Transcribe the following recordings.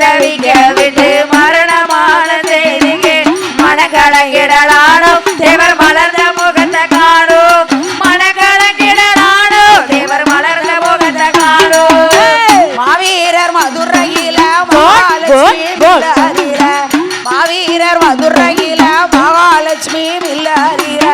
தவிக்க விட்டு மரணமான செய்திக்கு மனக்கலங்கிடலானோ தேவர் மலர்ந்த முகத்தை காணும் மனக்கலங்கிடலானோ தேவர் மலர்ந்த முகத்தை காணும் மாவீரர் மதுரையில மாவீரர் மதுரையில மகாலட்சுமி மில்லாரில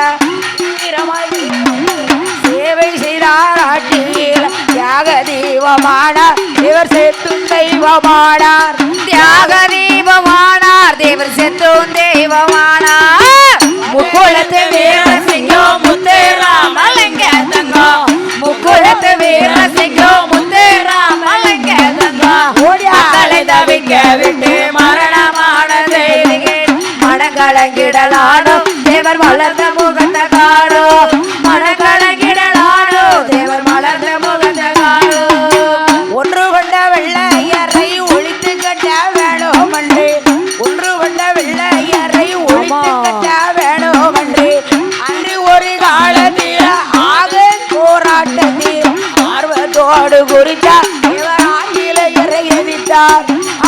சேவை செய்தார் ஆட்சியில் தியாக தெய்வமானார் இவர் செத்தும் தெய்வமானார் தியாக தெய்வமானார் தேவர் செத்தும் தெய்வமானார் முக்குளத்து வீர சிங்கம் முத்துராமலிங்க தங்கம் முக்குளத்து வீர சிங்கம் முத்துராமலிங்க தங்கம் மக்களை தவிக்க விட்டு மரணமான செய்திகள் மனக்கலங்கிடலானோ தேவர் வளர்ந்த முகத்தை காணோ மனக்கலங்கிடலானோ தேவர் மலர்ந்த முகத்தை காணோ ஒன்று கொண்ட வெள்ளையரை ஒழித்து கட்ட வேணும் என்று ஒன்று கொண்ட வெள்ளையரை ஒழித்து கட்ட வேணும் என்று அன்று ஒரு காலத்தில் ஆக போராட்டத்தில் ஆர்வத்தோடு குறித்தார் இவர் ஆங்கிலேயரை எதிர்த்தார்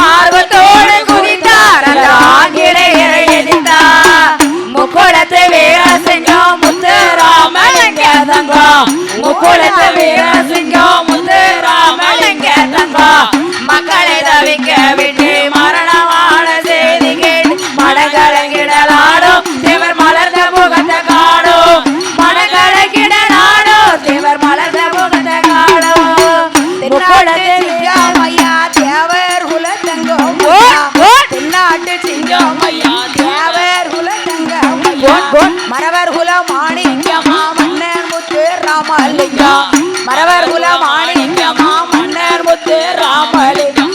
ஆர்வத்தோடு குறித்தார் அந்த ஆங்கிலேயரை எதிர்த்தார் முக்குளத்து வீர சிங்கம் முத்துராமலிங்க தங்கம் முக்குளத்து வீர சிங்கம் முத்துராமலிங்க தங்கம் மக்களை தவிக்க விட்டு மரணமான செய்தி கேட்டு மனக்கலங்கிடலானோ தேவர் மலர்ந்த முகத்தை காணும் மனக்கலங்கிடலானோ தேவர் மலர்ந்த முகத்தை காணும் முக்குளத்து சிங்கமையா தேவர் குலத்தங்கம் தென்னாட்டு சிங்கமையா தேவர் குலத்தங்கம் மரவர் குல மாணிக்கமா மன்னர் முத்து ராமலிங்கம் மரவர் குல மாணிக்கமா மன்னர் முத்து ராமலிங்கம்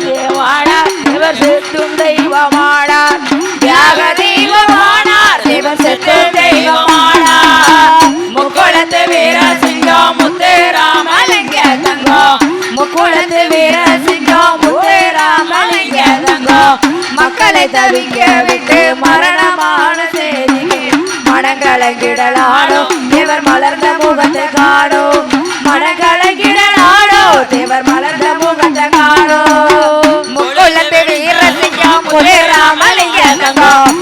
தேவானார் தேவர் செத்தும் தெய்வமானார் தியாக தெய்வமானார் தேவர் செத்தும் தெய்வமானார் முக்குளத்து வீர சிங்கம் முத்துராமலிங்க தங்கம் முக்குளத்து வீர சிங்கம் முத்துராமலிங்க தங்கம் மக்களை தவிக்க விட்டு மரணமான செய்திக்கு மனக்கலங்கிடலானோ தேவர் மலர்ந்த முகத்தை காணும் மனக்கலங்கிடலானோ தேவர் மலர்ந்த முகத்தை காணும் முக்குளத்து வீர சிங்கம் முத்துராமலிங்க தங்கம்